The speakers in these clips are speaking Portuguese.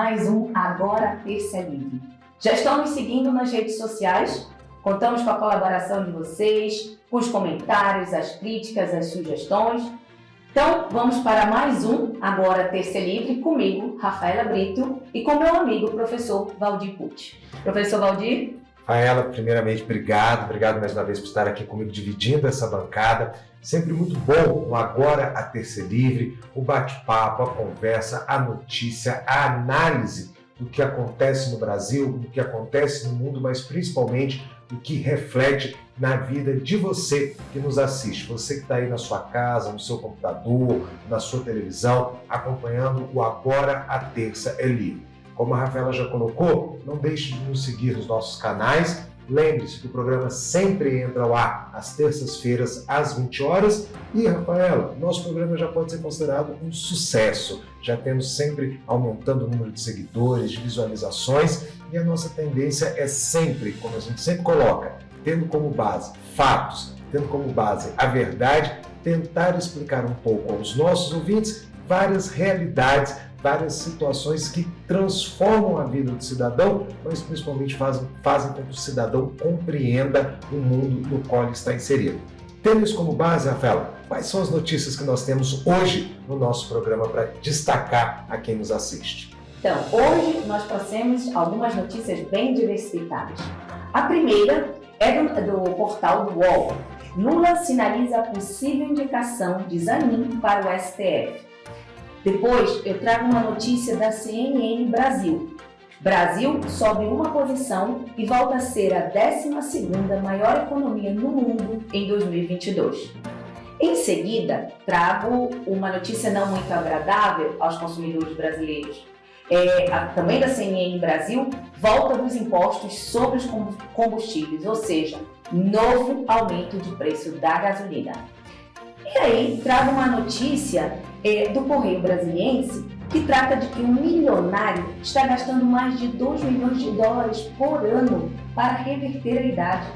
mais um Agora Terça é Livre. Já estão nos seguindo nas redes sociais? Contamos com a colaboração de vocês, com os comentários, as críticas, as sugestões. Então, vamos para mais um Agora Terça é Livre, comigo, Rafaela Brito, e com meu amigo, professor Valdir Pucci. Professor Valdir? Rafaela, primeiramente, obrigado mais uma vez por estar aqui comigo, dividindo essa bancada. Sempre muito bom o Agora a Terça é Livre, o bate-papo, a conversa, a notícia, a análise do que acontece no Brasil, do que acontece no mundo, mas principalmente do que reflete na vida de você que nos assiste. Você que está aí na sua casa, no seu computador, na sua televisão, acompanhando o Agora a Terça é Livre. Como a Rafaela já colocou, não deixe de nos seguir nos nossos canais. Lembre-se que o programa sempre entra ao ar às terças-feiras, às 20 horas. E, Rafaela, nosso programa já pode ser considerado um sucesso. Já temos sempre aumentando o número de seguidores, de visualizações. E a nossa tendência é sempre, como a gente sempre coloca, tendo como base fatos, tendo como base a verdade, tentar explicar um pouco aos nossos ouvintes várias realidades, várias situações que transformam a vida do cidadão, mas principalmente fazem com que o cidadão compreenda o mundo no qual ele está inserido. Tendo isso como base, Rafaela, quais são as notícias que nós temos hoje no nosso programa para destacar a quem nos assiste? Então, hoje nós trouxemos algumas notícias bem diversificadas. A primeira é do portal do UOL. Lula sinaliza a possível indicação de Zanin para o STF. Depois, eu trago uma notícia da CNN Brasil. Brasil sobe uma posição e volta a ser a 12ª maior economia no mundo em 2022. Em seguida, trago uma notícia não muito agradável aos consumidores brasileiros. Também da CNN Brasil, volta dos impostos sobre os combustíveis, ou seja, novo aumento de preço da gasolina. E aí, trago uma notícia do Correio Brasiliense que trata de que um milionário está gastando mais de 2 milhões de dólares por ano para reverter a idade.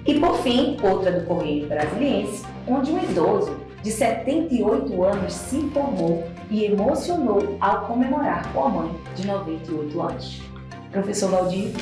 E por fim, outra do Correio Brasiliense, onde um idoso de 78 anos se informou e emocionou ao comemorar com a mãe de 98 anos. Professor Valdir?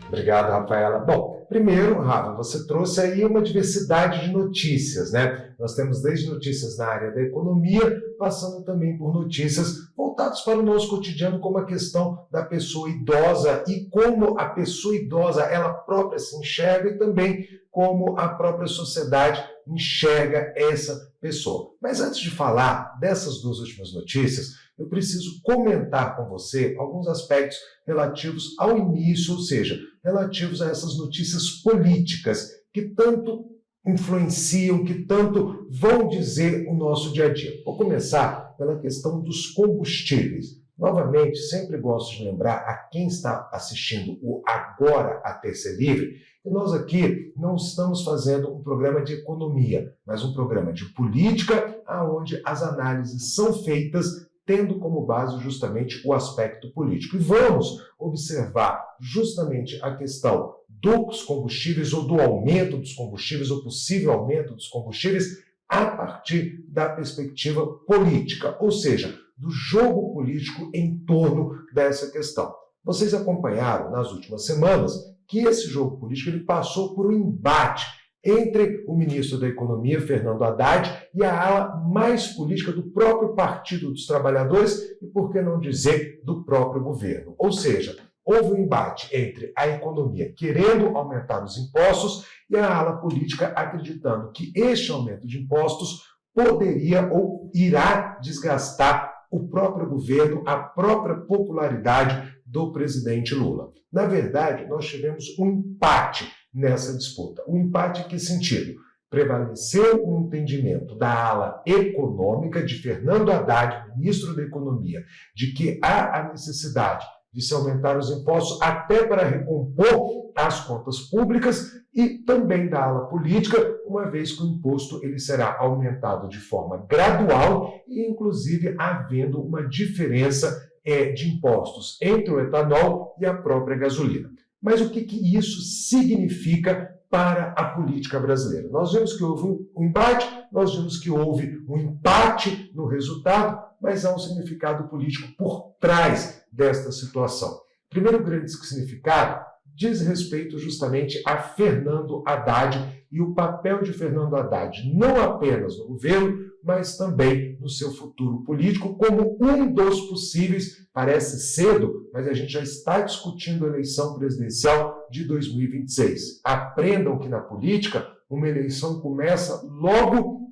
Obrigado, Rafaela. Bom, primeiro, Rafa, você trouxe aí uma diversidade de notícias, né? Nós temos desde notícias na área da economia, passando também por notícias voltadas para o nosso cotidiano, como a questão da pessoa idosa e como a pessoa idosa ela própria se enxerga e também como a própria sociedade enxerga essa pessoa. Mas antes de falar dessas duas últimas notícias, eu preciso comentar com você alguns aspectos relativos ao início, ou seja, relativos a essas notícias políticas que tanto influenciam, que tanto vão dizer o nosso dia a dia. Vou começar pela questão dos combustíveis. Novamente, sempre gosto de lembrar a quem está assistindo o Agora a Terça é Livre, que nós aqui não estamos fazendo um programa de economia, mas um programa de política, onde as análises são feitas tendo como base justamente o aspecto político. E vamos observar justamente a questão dos combustíveis ou do aumento dos combustíveis ou possível aumento dos combustíveis a partir da perspectiva política, ou seja, do jogo político em torno dessa questão. Vocês acompanharam nas últimas semanas que esse jogo político ele passou por um embate entre o ministro da Economia, Fernando Haddad, e a ala mais política do próprio Partido dos Trabalhadores e, por que não dizer, do próprio governo. Ou seja, houve um embate entre a economia querendo aumentar os impostos e a ala política acreditando que este aumento de impostos poderia ou irá desgastar o próprio governo, a própria popularidade do presidente Lula. Na verdade, nós tivemos um empate nessa disputa. Um empate em que sentido? Prevaleceu o entendimento da ala econômica de Fernando Haddad, ministro da Economia, de que há a necessidade de se aumentar os impostos até para recompor as contas públicas e também da ala política, uma vez que o imposto ele será aumentado de forma gradual e, inclusive, havendo uma diferença de impostos entre o etanol e a própria gasolina. Mas o que isso significa para a política brasileira? Nós vimos que houve um embate, nós vimos que houve um empate no resultado, mas há um significado político por trás desta situação? Primeiro grande significado diz respeito justamente a Fernando Haddad e o papel de Fernando Haddad, não apenas no governo, mas também no seu futuro político, como um dos possíveis, parece cedo, mas a gente já está discutindo a eleição presidencial de 2026. Aprendam que na política, uma eleição começa logo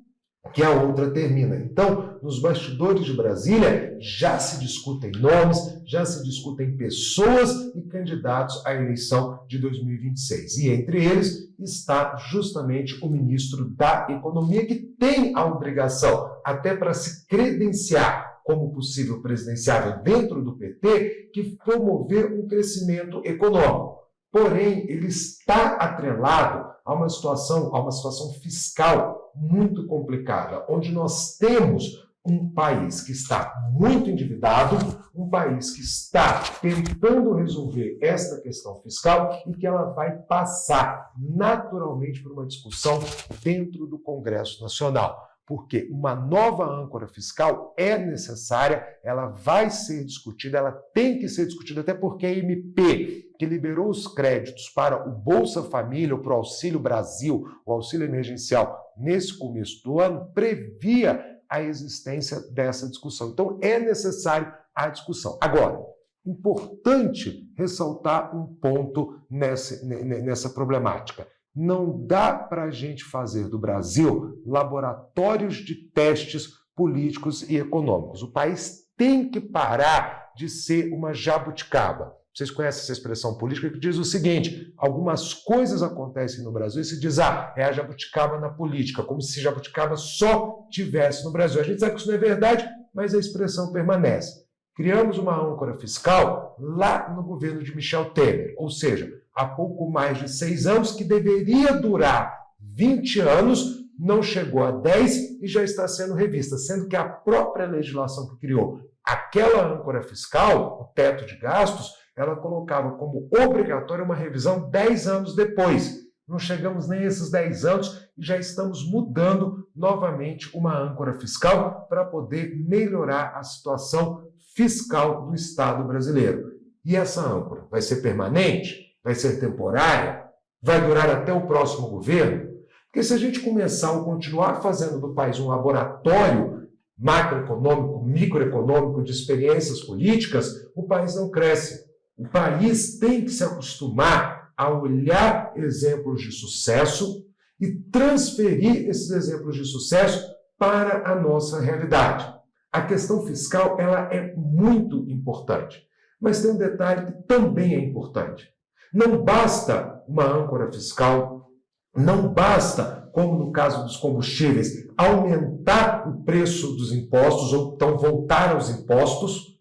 que a outra termina. Então, nos bastidores de Brasília, já se discutem nomes, já se discutem pessoas e candidatos à eleição de 2026. E entre eles está justamente o ministro da Economia, que tem a obrigação, até para se credenciar como possível presidenciável dentro do PT, que promover um crescimento econômico. Porém, ele está atrelado a uma situação fiscal muito complicada, onde nós temos um país que está muito endividado, um país que está tentando resolver esta questão fiscal e que ela vai passar naturalmente por uma discussão dentro do Congresso Nacional. Porque uma nova âncora fiscal é necessária, ela vai ser discutida, ela tem que ser discutida, até porque a MP, que liberou os créditos para o Bolsa Família, ou para o Auxílio Brasil, o auxílio emergencial, nesse começo do ano, previa a existência dessa discussão. Então, é necessário a discussão. Agora, importante ressaltar um ponto nessa problemática. Não dá para a gente fazer do Brasil laboratórios de testes políticos e econômicos. O país tem que parar de ser uma jabuticaba. Vocês conhecem essa expressão política que diz o seguinte: algumas coisas acontecem no Brasil e se diz, é a jabuticaba na política, como se jabuticaba só tivesse no Brasil. A gente sabe que isso não é verdade, mas a expressão permanece. Criamos uma âncora fiscal lá no governo de Michel Temer, ou seja, há pouco mais de 6 anos, que deveria durar 20 anos, não chegou a 10 e já está sendo revista, sendo que a própria legislação que criou aquela âncora fiscal, o teto de gastos, ela colocava como obrigatória uma revisão 10 anos depois. Não chegamos nem a esses 10 anos e já estamos mudando novamente uma âncora fiscal para poder melhorar a situação fiscal do Estado brasileiro. E essa âncora vai ser permanente? Vai ser temporária? Vai durar até o próximo governo? Porque se a gente começar ou continuar fazendo do país um laboratório macroeconômico, microeconômico de experiências políticas, o país não cresce. O país tem que se acostumar a olhar exemplos de sucesso e transferir esses exemplos de sucesso para a nossa realidade. A questão fiscal ela é muito importante, mas tem um detalhe que também é importante. Não basta uma âncora fiscal, não basta, como no caso dos combustíveis, aumentar o preço dos impostos ou então voltar aos impostos.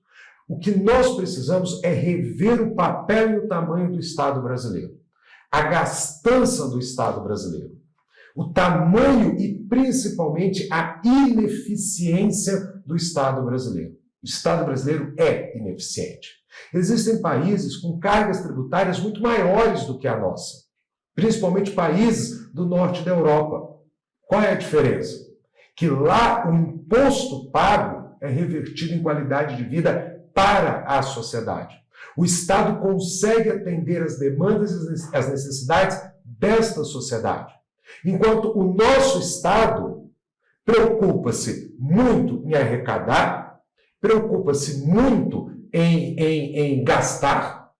O que nós precisamos é rever o papel e o tamanho do Estado brasileiro, a gastança do Estado brasileiro, o tamanho e principalmente a ineficiência do Estado brasileiro. O Estado brasileiro é ineficiente. Existem países com cargas tributárias muito maiores do que a nossa, principalmente países do norte da Europa. Qual é a diferença? Que lá o imposto pago é revertido em qualidade de vida para a sociedade. O Estado consegue atender as demandas e as necessidades desta sociedade. Enquanto o nosso Estado preocupa-se muito em arrecadar, preocupa-se muito em gastar,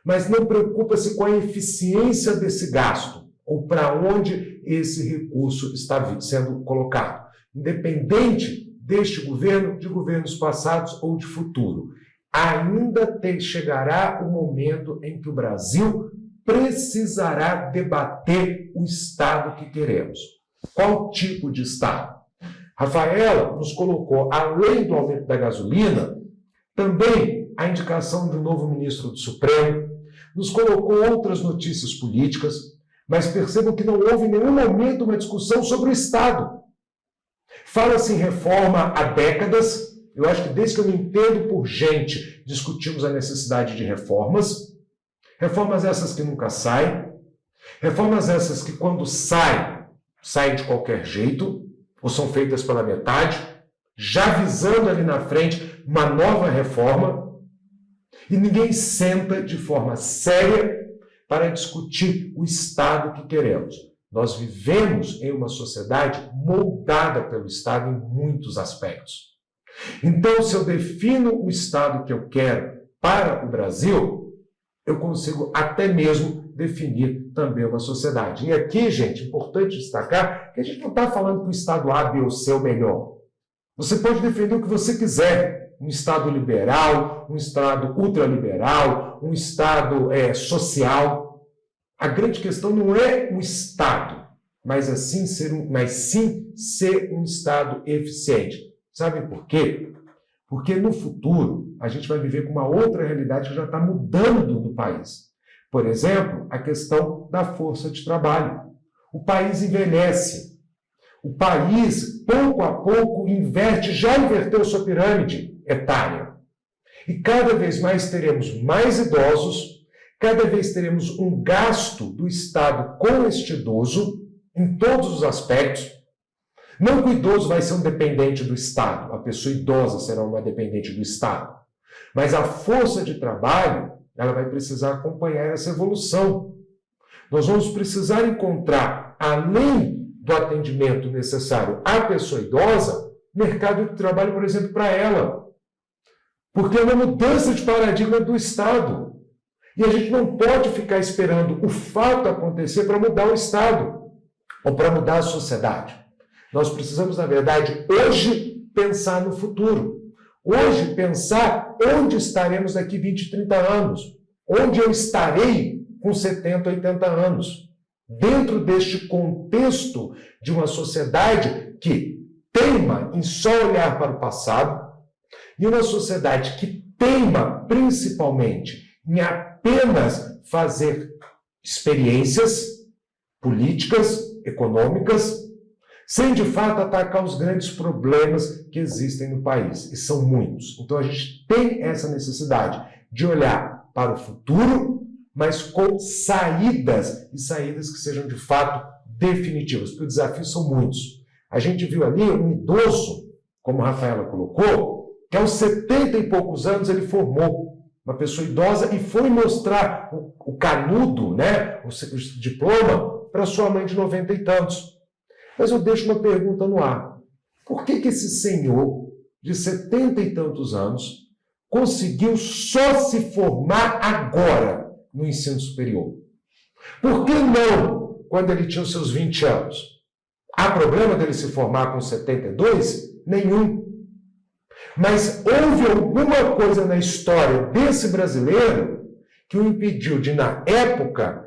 mas não preocupa-se com a eficiência desse gasto, ou para onde esse recurso está sendo colocado. Independente deste governo, de governos passados ou de futuro, ainda chegará o momento em que o Brasil precisará debater o Estado que queremos. Qual tipo de Estado? Rafaela nos colocou, além do aumento da gasolina, também a indicação de um novo ministro do Supremo, nos colocou outras notícias políticas, mas percebam que não houve em nenhum momento uma discussão sobre o Estado. Fala-se em reforma há décadas. Eu acho que desde que eu me entendo por gente, discutimos a necessidade de reformas. Reformas essas que nunca saem. Reformas essas que quando saem de qualquer jeito, ou são feitas pela metade, já visando ali na frente uma nova reforma. E ninguém senta de forma séria para discutir o Estado que queremos. Nós vivemos em uma sociedade moldada pelo Estado em muitos aspectos. Então, se eu defino o Estado que eu quero para o Brasil, eu consigo até mesmo definir também uma sociedade. E aqui, gente, é importante destacar que a gente não está falando que o Estado A, B ou C é o melhor. Você pode defender o que você quiser. Um Estado liberal, um Estado ultraliberal, um Estado social. A grande questão não é o Estado, mas sim ser um Estado eficiente. Sabem por quê? Porque no futuro a gente vai viver com uma outra realidade que já está mudando no país. Por exemplo, a questão da força de trabalho. O país envelhece. O país, pouco a pouco, já inverteu sua pirâmide etária. E cada vez mais teremos mais idosos, cada vez teremos um gasto do Estado com este idoso, em todos os aspectos. Não que o idoso vai ser um dependente do Estado, a pessoa idosa será uma dependente do Estado. Mas a força de trabalho, ela vai precisar acompanhar essa evolução. Nós vamos precisar encontrar, além do atendimento necessário à pessoa idosa, mercado de trabalho, por exemplo, para ela. Porque é uma mudança de paradigma do Estado. E a gente não pode ficar esperando o fato acontecer para mudar o Estado ou para mudar a sociedade. Nós precisamos, na verdade, hoje pensar no futuro. Hoje pensar onde estaremos daqui 20, 30 anos. Onde eu estarei com 70, 80 anos. Dentro deste contexto de uma sociedade que teima em só olhar para o passado e uma sociedade que teima principalmente em apenas fazer experiências políticas, econômicas, sem de fato atacar os grandes problemas que existem no país, e são muitos. Então a gente tem essa necessidade de olhar para o futuro, mas com saídas, e saídas que sejam de fato definitivas, porque os desafios são muitos. A gente viu ali um idoso, como a Rafaela colocou, que aos 70 e poucos anos ele formou uma pessoa idosa e foi mostrar o canudo, né, o diploma, para sua mãe de 90 e tantos. Mas eu deixo uma pergunta no ar. Por que esse senhor de 70 e tantos anos conseguiu só se formar agora no ensino superior? Por que não quando ele tinha os seus 20 anos? Há problema dele se formar com 72? Nenhum. Mas houve alguma coisa na história desse brasileiro que o impediu de, na época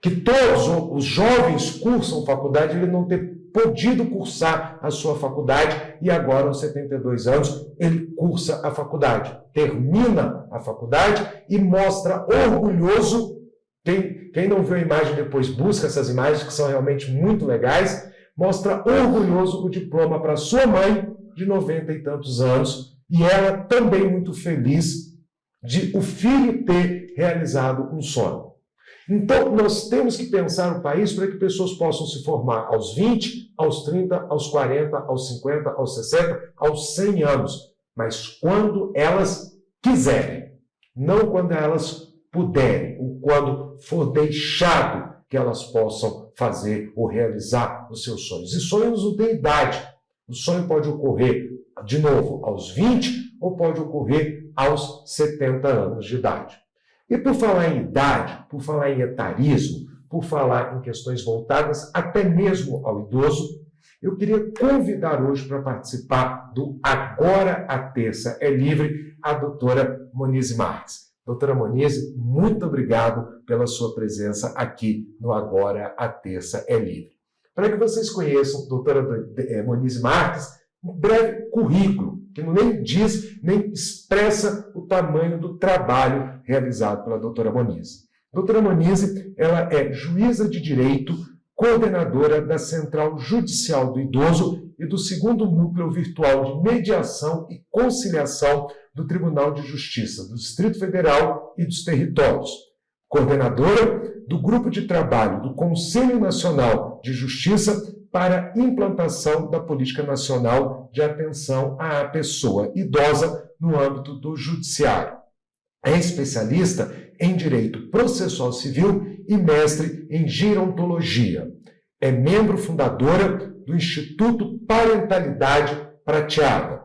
que todos os jovens cursam faculdade, ele não ter podido cursar a sua faculdade e agora, aos 72 anos, ele cursa a faculdade, termina a faculdade e mostra orgulhoso. Quem não viu a imagem depois busca essas imagens que são realmente muito legais, mostra orgulhoso o diploma para sua mãe de 90 e tantos anos e ela também muito feliz de o filho ter realizado um sonho. Então, nós temos que pensar o país para que pessoas possam se formar aos 20, aos 30, aos 40, aos 50, aos 60, aos 100 anos, mas quando elas quiserem, não quando elas puderem, ou quando for deixado que elas possam fazer ou realizar os seus sonhos. E sonhos não têm idade. O sonho pode ocorrer, de novo, aos 20 ou pode ocorrer aos 70 anos de idade. E por falar em idade, por falar em etarismo, por falar em questões voltadas até mesmo ao idoso, eu queria convidar hoje para participar do Agora a Terça é Livre a doutora Monize Marques. Doutora Monize, muito obrigado pela sua presença aqui no Agora a Terça é Livre. Para que vocês conheçam, doutora Monize Marques, um breve currículo, que nem diz, nem expressa o tamanho do trabalho realizado pela doutora Monize. Doutora Monize, ela é juíza de direito, coordenadora da Central Judicial do Idoso e do 2º Núcleo Virtual de Mediação e Conciliação do Tribunal de Justiça do Distrito Federal e dos Territórios. Coordenadora do Grupo de Trabalho do Conselho Nacional de Justiça para a implantação da Política Nacional de Atenção à Pessoa Idosa no âmbito do Judiciário. É especialista em Direito Processual Civil e mestre em Gerontologia. É membro fundadora do Instituto Parentalidade Prateada.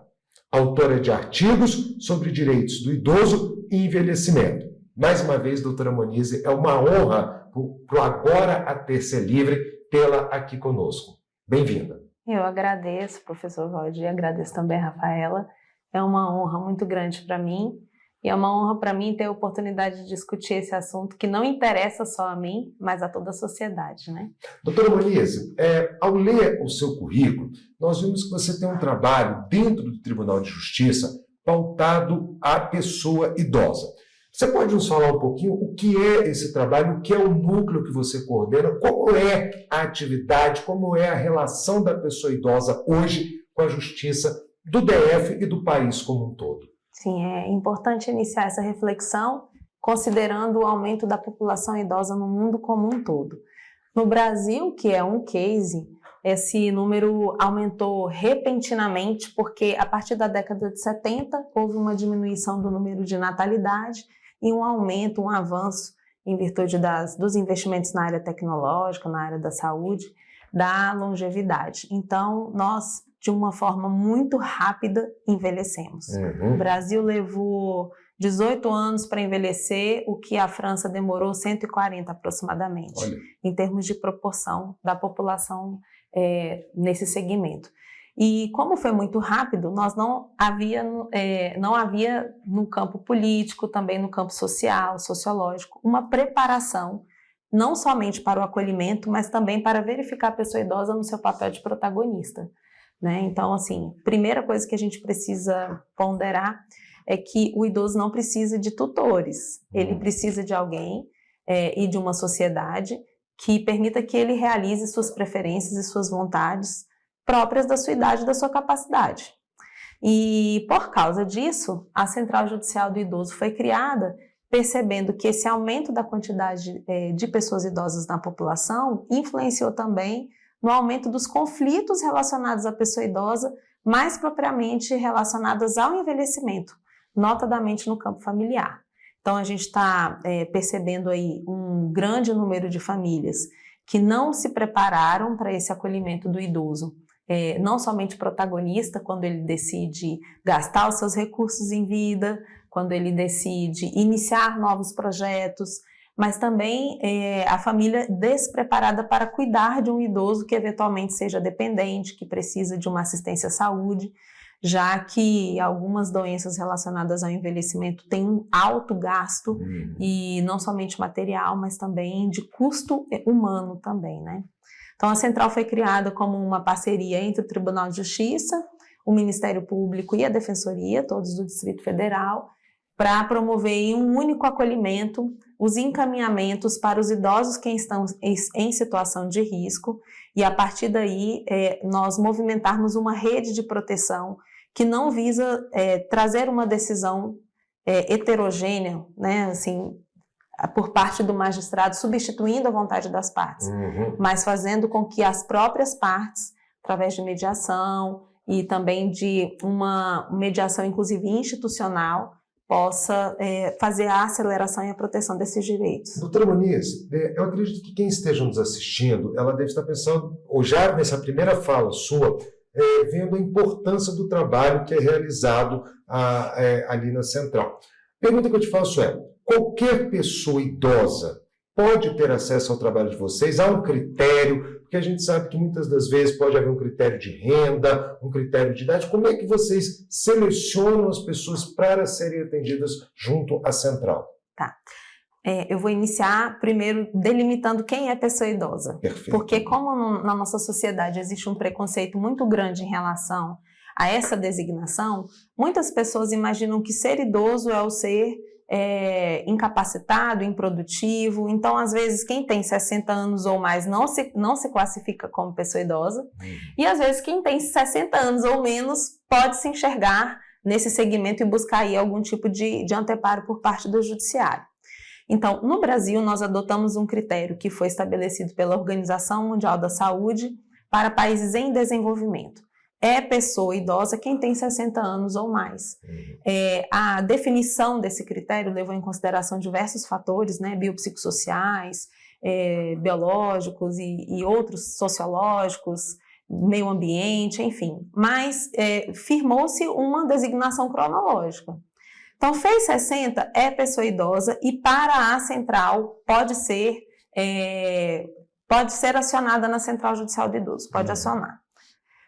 Autora de artigos sobre direitos do idoso e envelhecimento. Mais uma vez, doutora Monize, é uma honra para o Agora a Terça Livre tê-la aqui conosco. Bem-vinda. Eu agradeço, professor Valdir, agradeço também a Rafaela. É uma honra muito grande para mim e é uma honra para mim ter a oportunidade de discutir esse assunto que não interessa só a mim, mas a toda a sociedade, né? Doutora Monize, ao ler o seu currículo, nós vimos que você tem um trabalho dentro do Tribunal de Justiça pautado à pessoa idosa. Você pode nos falar um pouquinho o que é esse trabalho, o que é o núcleo que você coordena, como é a atividade, como é a relação da pessoa idosa hoje com a justiça do DF e do país como um todo? Sim, é importante iniciar essa reflexão considerando o aumento da população idosa no mundo como um todo. No Brasil, que é um case, esse número aumentou repentinamente porque a partir da década de 70 houve uma diminuição do número de natalidade e um aumento, um avanço em virtude dos investimentos na área tecnológica, na área da saúde, da longevidade. Então, nós, de uma forma muito rápida, envelhecemos. O Brasil levou 18 anos para envelhecer, o que a França demorou 140 aproximadamente, em termos de proporção da população nesse segmento. E como foi muito rápido, nós não havia no campo político, também no campo social, sociológico, uma preparação, não somente para o acolhimento, mas também para verificar a pessoa idosa no seu papel de protagonista, né? Então, assim, primeira coisa que a gente precisa ponderar é que o idoso não precisa de tutores, ele precisa de alguém e de uma sociedade que permita que ele realize suas preferências e suas vontades próprias da sua idade e da sua capacidade. E, por causa disso, a Central Judicial do Idoso foi criada percebendo que esse aumento da quantidade de pessoas idosas na população influenciou também no aumento dos conflitos relacionados à pessoa idosa, mais propriamente relacionados ao envelhecimento, notadamente no campo familiar. Então, a gente está percebendo aí um grande número de famílias que não se prepararam para esse acolhimento do idoso, não somente protagonista, quando ele decide gastar os seus recursos em vida, quando ele decide iniciar novos projetos, mas também a família despreparada para cuidar de um idoso que eventualmente seja dependente, que precisa de uma assistência à saúde, já que algumas doenças relacionadas ao envelhecimento têm um alto gasto, e não somente material, mas também de custo humano também, né? Então, a Central foi criada como uma parceria entre o Tribunal de Justiça, o Ministério Público e a Defensoria, todos do Distrito Federal, para promover em um único acolhimento os encaminhamentos para os idosos que estão em situação de risco e, a partir daí, nós movimentarmos uma rede de proteção que não visa trazer uma decisão heterogênea, né, assim, por parte do magistrado, substituindo a vontade das partes, mas fazendo com que as próprias partes, através de mediação e também de uma mediação, inclusive institucional, possa fazer a aceleração e a proteção desses direitos. Doutora Monize, eu acredito que quem esteja nos assistindo, ela deve estar pensando, ou já nessa primeira fala sua, vendo a importância do trabalho que é realizado ali na Central. A pergunta que eu te faço é: qualquer pessoa idosa pode ter acesso ao trabalho de vocês? Há um critério? Porque a gente sabe que muitas das vezes pode haver um critério de renda, um critério de idade. Como é que vocês selecionam as pessoas para serem atendidas junto à Central? Tá. Eu vou iniciar primeiro delimitando quem é pessoa idosa. Perfeito. Porque como na nossa sociedade existe um preconceito muito grande em relação a essa designação, muitas pessoas imaginam que ser idoso é o ser incapacitado, improdutivo. Então, às vezes, quem tem 60 anos ou mais não se classifica como pessoa idosa. E, às vezes, quem tem 60 anos ou menos pode se enxergar nesse segmento e buscar aí algum tipo de anteparo por parte do judiciário. Então, no Brasil, nós adotamos um critério que foi estabelecido pela Organização Mundial da Saúde para países em desenvolvimento. é pessoa idosa quem tem 60 anos ou mais. A definição desse critério levou em consideração diversos fatores, né, biopsicossociais, biológicos e outros sociológicos, meio ambiente, enfim, mas firmou-se uma designação cronológica. Então, fez 60, é pessoa idosa e para a central pode ser acionada na Central Judicial do Idoso, pode acionar.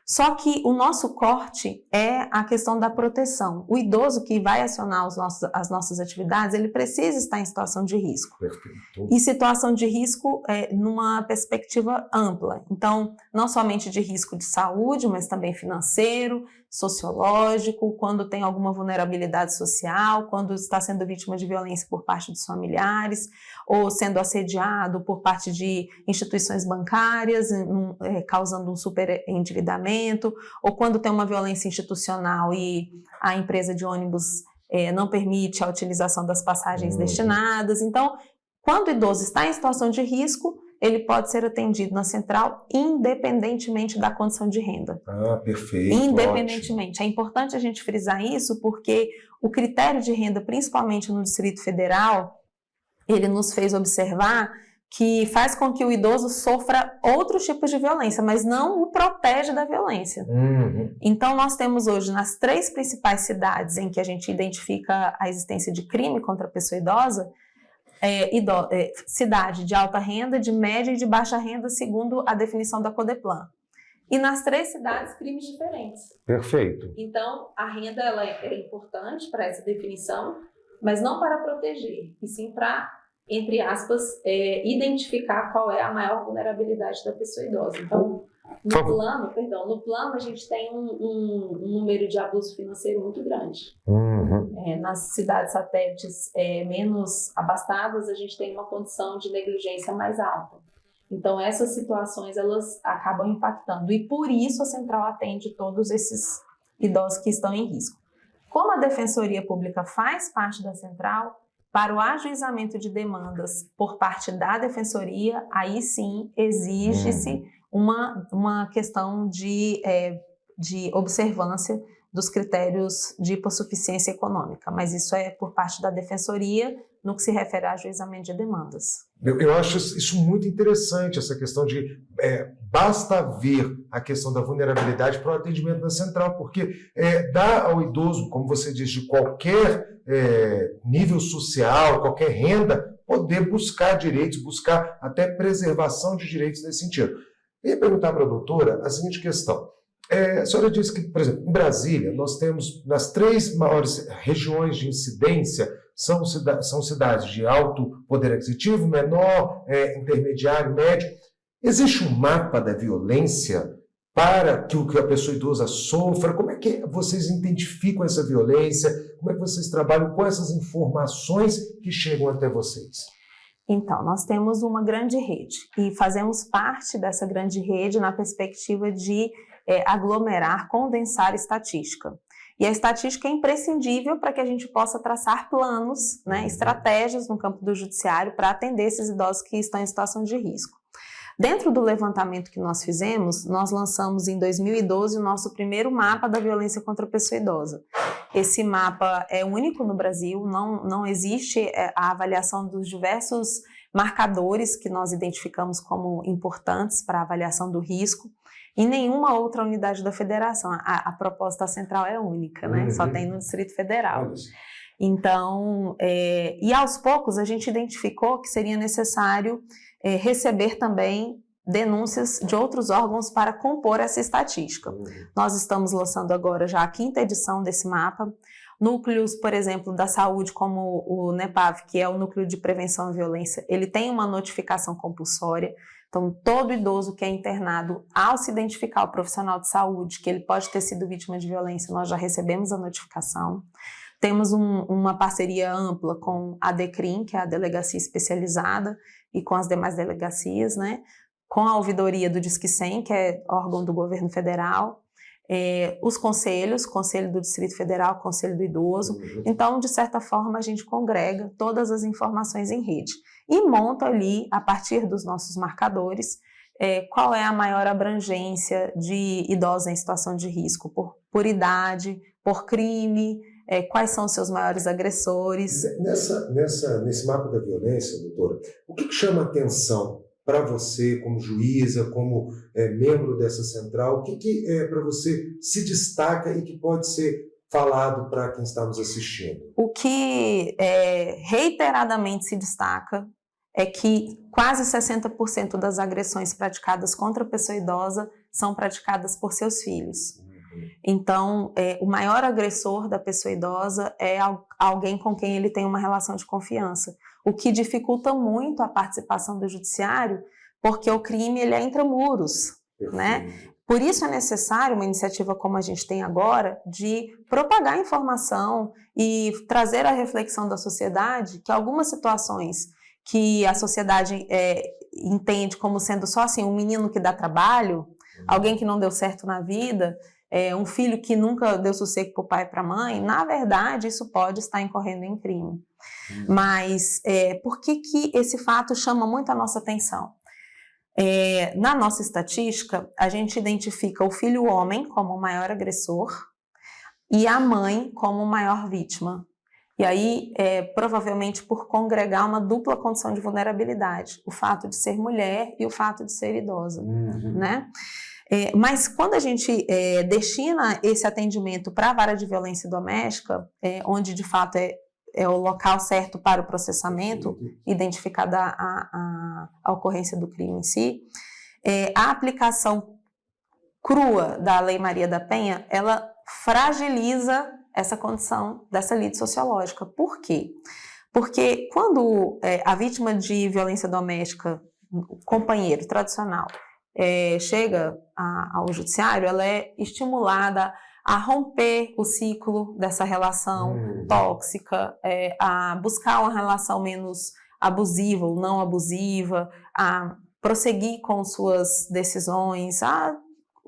Só que o nosso corte é a questão da proteção. O idoso que vai acionar as nossas atividades, ele precisa estar em situação de risco. Perfeito. E situação de risco numa perspectiva ampla. Então, não somente de risco de saúde, mas também financeiro, sociológico, quando tem alguma vulnerabilidade social, quando está sendo vítima de violência por parte dos familiares, ou sendo assediado por parte de instituições bancárias, causando um superendividamento, ou quando tem uma violência institucional e a empresa de ônibus não permite a utilização das passagens destinadas. Então, quando o idoso está em situação de risco, ele pode ser atendido na central independentemente da condição de renda. Perfeito. Independentemente. Ótimo. É importante a gente frisar isso porque o critério de renda, principalmente no Distrito Federal, ele nos fez observar que faz com que o idoso sofra outros tipos de violência, mas não o protege da violência. Então, nós temos hoje, nas 3 principais cidades em que a gente identifica a existência de crime contra a pessoa idosa, cidade de alta renda, de média e de baixa renda, segundo a definição da Codeplan. E nas 3 cidades, crimes diferentes. Perfeito. Então, a renda ela é importante para essa definição, mas não para proteger, e sim para, entre aspas, identificar qual é a maior vulnerabilidade da pessoa idosa. Então, no plano a gente tem um número de abuso financeiro muito grande. Nas cidades satélites menos abastadas, a gente tem uma condição de negligência mais alta. Então, essas situações, elas acabam impactando. E por isso a central atende todos esses idosos que estão em risco. Como a Defensoria Pública faz parte da central, para o ajuizamento de demandas por parte da Defensoria, aí sim exige-se uma questão de observância dos critérios de hipossuficiência econômica, mas isso é por parte da Defensoria no que se refere a ajuizamento de demandas. Eu acho isso muito interessante, essa questão de basta ver a questão da vulnerabilidade para o atendimento na central, porque dá ao idoso, como você diz, de qualquer nível social, qualquer renda, poder buscar direitos, buscar até preservação de direitos nesse sentido. Eu ia perguntar para a doutora a seguinte questão. A senhora disse que, por exemplo, em Brasília, nós temos nas 3 maiores regiões de incidência, são cidades de alto poder aquisitivo, menor, intermediário, médio. Existe um mapa da violência para que a pessoa idosa sofra? Como é que vocês identificam essa violência? Como é que vocês trabalham com essas informações que chegam até vocês? Então, nós temos uma grande rede e fazemos parte dessa grande rede na perspectiva de aglomerar, condensar estatística. E a estatística é imprescindível para que a gente possa traçar planos, estratégias no campo do judiciário para atender esses idosos que estão em situação de risco. Dentro do levantamento que nós fizemos, nós lançamos em 2012 o nosso primeiro mapa da violência contra a pessoa idosa. Esse mapa é único no Brasil, não existe a avaliação dos diversos marcadores que nós identificamos como importantes para a avaliação do risco. Em nenhuma outra unidade da federação. A proposta central é única, Só tem no Distrito Federal. Então, e aos poucos a gente identificou que seria necessário receber também denúncias de outros órgãos para compor essa estatística. Nós estamos lançando agora já a 5ª edição desse mapa. Núcleos, por exemplo, da saúde, como o NEPAV, que é o Núcleo de Prevenção à Violência, ele tem uma notificação compulsória. Então, todo idoso que é internado, ao se identificar o profissional de saúde, que ele pode ter sido vítima de violência, nós já recebemos a notificação. Temos uma parceria ampla com a DECRIM, que é a Delegacia Especializada, e com as demais delegacias, com a ouvidoria do Disque 100, que é órgão do governo federal, os conselhos, Conselho do Distrito Federal, Conselho do Idoso. Então, de certa forma, a gente congrega todas as informações em rede e monta ali, a partir dos nossos marcadores, qual é a maior abrangência de idosos em situação de risco, por idade, por crime, quais são os seus maiores agressores. Nesse mapa da violência, doutora, o que chama atenção para você, como juíza, como membro dessa central? O que para você se destaca e que pode ser falado para quem está nos assistindo? O que reiteradamente se destaca é que quase 60% das agressões praticadas contra a pessoa idosa são praticadas por seus filhos. Então, o maior agressor da pessoa idosa é alguém com quem ele tem uma relação de confiança, o que dificulta muito a participação do judiciário, porque o crime ele é intramuros, né? Por isso é necessário uma iniciativa como a gente tem agora, de propagar informação e trazer a reflexão da sociedade que algumas situações que a sociedade entende como sendo só assim, um menino que dá trabalho, alguém que não deu certo na vida, um filho que nunca deu sossego para o pai e para a mãe, na verdade isso pode estar incorrendo em crime. Mas por que esse fato chama muito a nossa atenção? Na nossa estatística, a gente identifica o filho homem como o maior agressor e a mãe como a maior vítima. E aí, provavelmente por congregar uma dupla condição de vulnerabilidade, o fato de ser mulher e o fato de ser idosa, né? Mas quando a gente destina esse atendimento para a vara de violência doméstica, onde de fato é o local certo para o processamento, identificada a ocorrência do crime em si, a aplicação crua da Lei Maria da Penha, ela fragiliza essa condição dessa lide sociológica. Por quê? Porque quando a vítima de violência doméstica, o companheiro tradicional, chega ao judiciário, ela é estimulada a romper o ciclo dessa relação tóxica, a buscar uma relação menos abusiva ou não abusiva, a prosseguir com suas decisões, a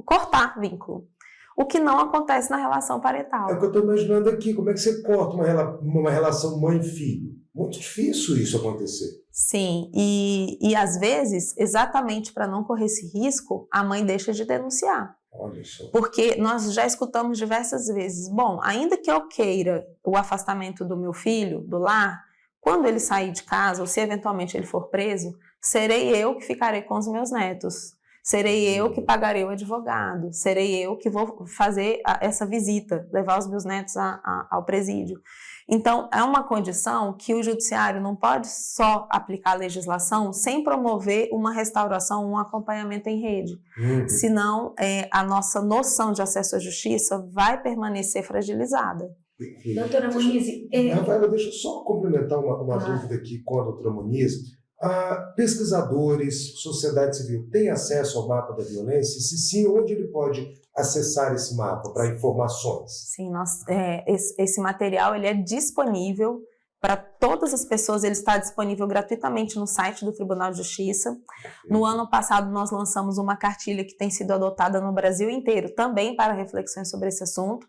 cortar vínculo. O que não acontece na relação parental. É o que eu estou imaginando aqui, como é que você corta uma relação mãe-filho? Muito difícil isso acontecer. Sim, e às vezes, exatamente para não correr esse risco, a mãe deixa de denunciar. Olha só. Porque nós já escutamos diversas vezes, bom, ainda que eu queira o afastamento do meu filho do lar, quando ele sair de casa, ou se eventualmente ele for preso, serei eu que ficarei com os meus netos, serei eu que pagarei o advogado, serei eu que vou fazer essa visita, levar os meus netos ao presídio. Então, é uma condição que o judiciário não pode só aplicar a legislação sem promover uma restauração, um acompanhamento em rede. Senão, a nossa noção de acesso à justiça vai permanecer fragilizada. Doutora Moniz... Rafaela, deixa eu só complementar uma dúvida aqui com a doutora Moniz. Pesquisadores, sociedade civil, têm acesso ao mapa da violência? Se sim, onde ele pode acessar esse mapa para informações? Sim, esse material ele é disponível para todas as pessoas, ele está disponível gratuitamente no site do Tribunal de Justiça. No ano passado nós lançamos uma cartilha que tem sido adotada no Brasil inteiro, também para reflexões sobre esse assunto,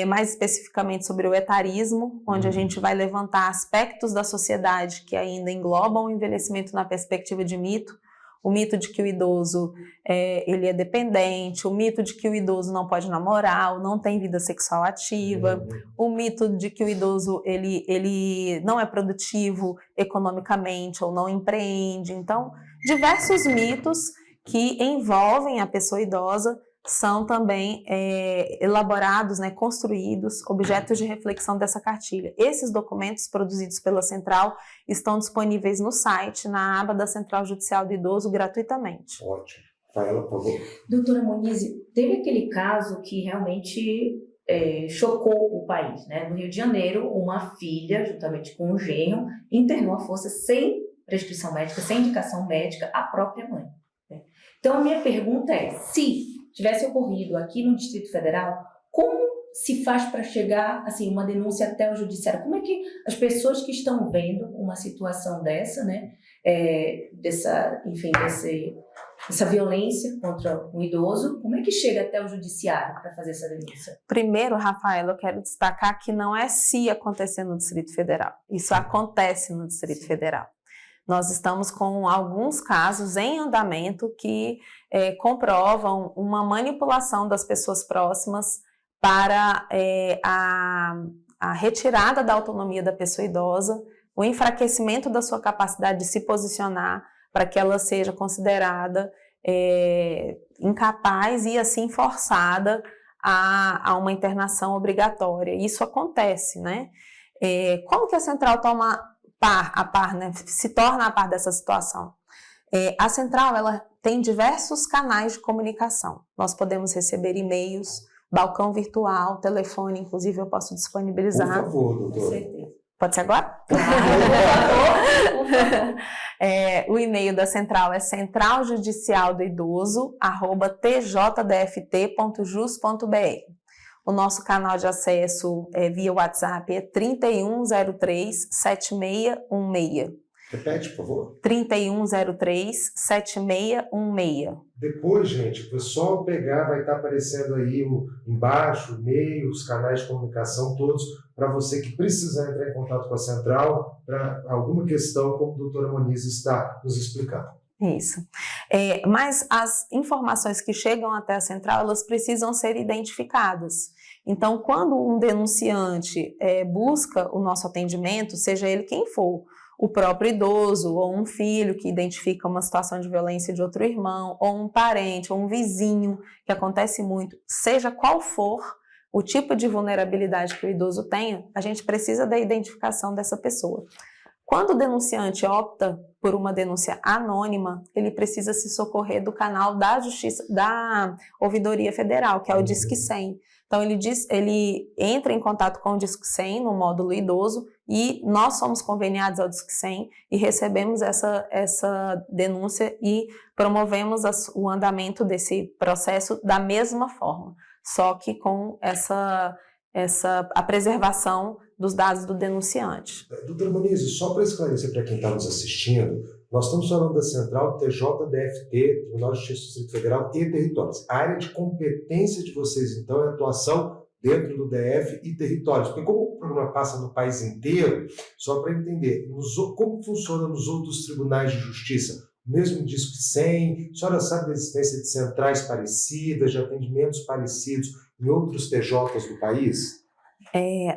mais especificamente sobre o etarismo, onde a gente vai levantar aspectos da sociedade que ainda englobam o envelhecimento na perspectiva de mito, o mito de que o idoso ele é dependente, o mito de que o idoso não pode namorar, ou não tem vida sexual ativa, o mito de que o idoso ele não é produtivo economicamente ou não empreende. Então, diversos mitos que envolvem a pessoa idosa são também elaborados, né, construídos, objetos de reflexão dessa cartilha. Esses documentos produzidos pela Central estão disponíveis no site, na aba da Central Judicial do Idoso, gratuitamente. Ótimo. Rafaela, por favor. Doutora Moniz, teve aquele caso que realmente chocou o país, né? No Rio de Janeiro, uma filha, juntamente com um genro, internou à força sem prescrição médica, sem indicação médica, a própria mãe, né? Então, a minha pergunta é, se tivesse ocorrido aqui no Distrito Federal, como se faz para chegar, assim, uma denúncia até o judiciário? Como é que as pessoas que estão vendo uma situação dessa, né, dessa violência contra o idoso, como é que chega até o judiciário para fazer essa denúncia? Primeiro, Rafaela, eu quero destacar que não é se acontecer no Distrito Federal. Isso acontece no Distrito Federal. Nós estamos com alguns casos em andamento que comprovam uma manipulação das pessoas próximas para a retirada da autonomia da pessoa idosa, o enfraquecimento da sua capacidade de se posicionar para que ela seja considerada incapaz e assim forçada a uma internação obrigatória. Isso acontece, né? Como que a central toma né? Se torna a par dessa situação? A central, ela tem diversos canais de comunicação. Nós podemos receber e-mails, balcão virtual, telefone, inclusive eu posso disponibilizar. Por favor, doutora. Com certeza. Pode ser agora? Por favor. O e-mail da central é centraljudicialdoidoso@tjdft.jus.br. O nosso canal de acesso via WhatsApp é 3103-7616. Repete, por favor. 3103-7616. Depois, gente, o pessoal pegar, vai estar aparecendo aí embaixo, e-mail, os canais de comunicação todos, para você que precisar entrar em contato com a central, para alguma questão, como a doutora Moniz está nos explicando. Isso. Mas as informações que chegam até a central, elas precisam ser identificadas. Então, quando um denunciante busca o nosso atendimento, seja ele quem for, o próprio idoso, ou um filho que identifica uma situação de violência de outro irmão, ou um parente, ou um vizinho, que acontece muito, seja qual for o tipo de vulnerabilidade que o idoso tenha, a gente precisa da identificação dessa pessoa. Quando o denunciante opta por uma denúncia anônima, ele precisa se socorrer do canal da Justiça, da Ouvidoria Federal, que é o Disque 100. Então, ele entra em contato com o Disque 100 no módulo idoso e nós somos conveniados ao Disque 100 e recebemos essa denúncia e promovemos o andamento desse processo da mesma forma, só que com a preservação dos dados do denunciante. Doutora Moniz, só para esclarecer para quem está nos assistindo, nós estamos falando da central TJDFT, Tribunal de Justiça do Distrito Federal e Territórios. A área de competência de vocês, então, é a atuação dentro do DF e territórios. Porque como o programa passa no país inteiro, só para entender, como funciona nos outros tribunais de justiça? Mesmo Disque 100, a senhora sabe da existência de centrais parecidas, de atendimentos parecidos em outros TJs do país?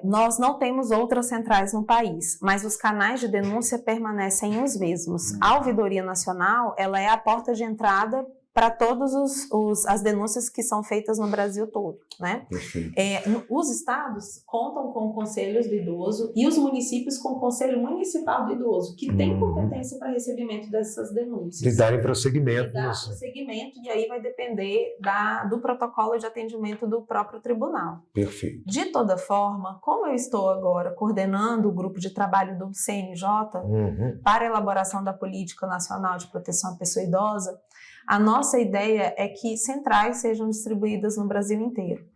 Nós não temos outras centrais no país, mas os canais de denúncia permanecem os mesmos. A Ouvidoria Nacional, ela é a porta de entrada para todas as denúncias que são feitas no Brasil todo, né? Os estados contam com conselhos do idoso e os municípios com o Conselho Municipal do Idoso, que tem competência para recebimento dessas denúncias. De darem prosseguimento. E aí vai depender do protocolo de atendimento do próprio tribunal. Perfeito. De toda forma, como eu estou agora coordenando o grupo de trabalho do CNJ para a elaboração da Política Nacional de Proteção à Pessoa Idosa, a nossa ideia é que centrais sejam distribuídas no Brasil inteiro.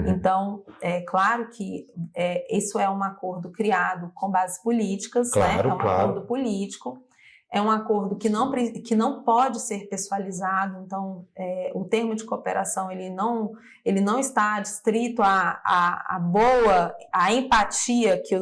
Então, é claro que isso é um acordo criado com bases políticas, claro, né? É um acordo político, é um acordo que não pode ser pessoalizado, então o termo de cooperação ele não está adstrito à empatia que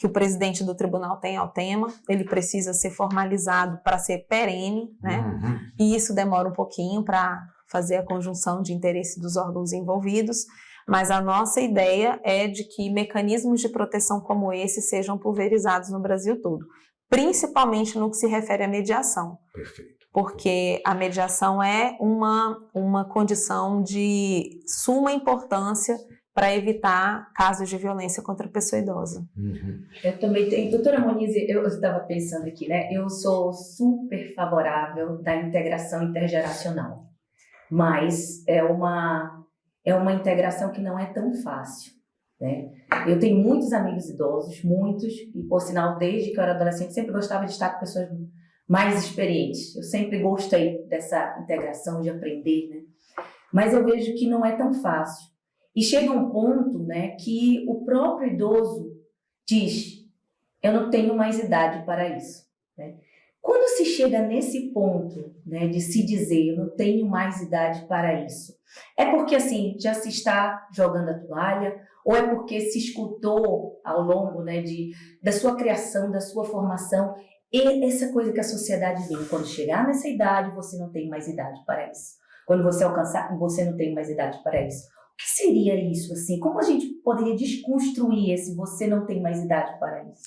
o presidente do tribunal tem ao tema, ele precisa ser formalizado para ser perene, né? E isso demora um pouquinho para fazer a conjunção de interesse dos órgãos envolvidos, mas a nossa ideia é de que mecanismos de proteção como esse sejam pulverizados no Brasil todo, principalmente no que se refere à mediação. Perfeito. Porque a mediação é uma condição de suma importância para evitar casos de violência contra a pessoa idosa. Eu também tenho, doutora Moniz, eu estava pensando aqui, né? Eu sou super favorável da integração intergeracional, mas é uma integração que não é tão fácil, né? Eu tenho muitos amigos idosos, muitos, e por sinal, desde que eu era adolescente, sempre gostava de estar com pessoas mais experientes. Eu sempre gostei dessa integração, de aprender, né? Mas eu vejo que não é tão fácil. E chega um ponto, né, que o próprio idoso diz, eu não tenho mais idade para isso, né? Quando se chega nesse ponto, né, de se dizer, eu não tenho mais idade para isso, é porque assim, já se está jogando a toalha, ou é porque se escutou ao longo, né, da sua criação, da sua formação, E essa coisa que a sociedade vem, quando chegar nessa idade, você não tem mais idade para isso. Quando você alcançar, você não tem mais idade para isso. O que seria isso, assim? Como a gente poderia desconstruir esse você não tem mais idade para isso?